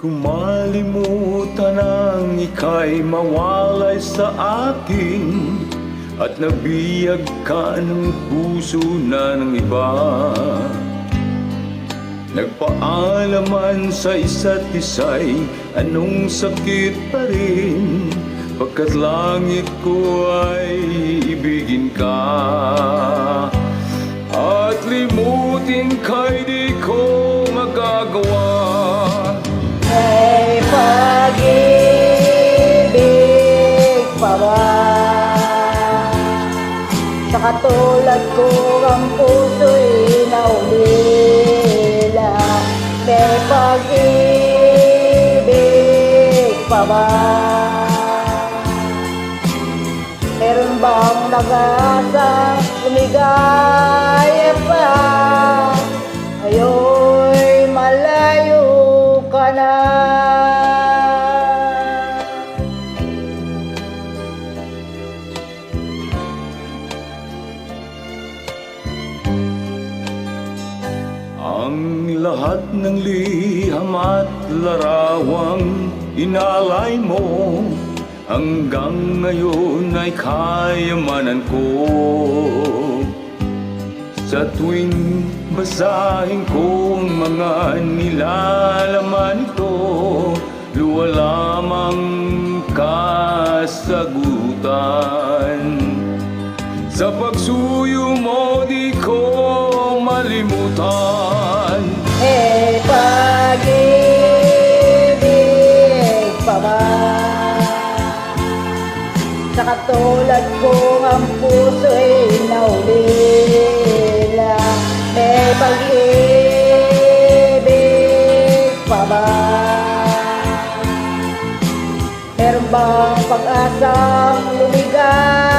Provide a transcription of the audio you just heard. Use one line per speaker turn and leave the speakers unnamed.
ko malimutan ang ika'y mawalay sa akin, at nabiyag ka ng puso na ng iba. Nagpaalaman sa isa't isa'y anong sakit pa rin, pagkat langit ko ay ibigin ka. At limutin ka'y di ko magagawa.
May pag-ibig pa ba sa katulad ko ang puso'y naulila? May pag-ibig pa ba? Meron bang nag-aasang lumigaya pa? Ngayon'y malayo ka na.
Ang lahat ng liham at larawang inalay mo, hanggang ngayon ay kayamanan ko. Sa tuwing basahin ko ang mga nilalaman ito, luwa lamang kasagutan. Sa pagsuyo mo di ko malimutan.
May pag-ibig pa ba sa katulad ko ang puso'y naulila? May pag-ibig pa ba? Meron bang pag-asang lumigay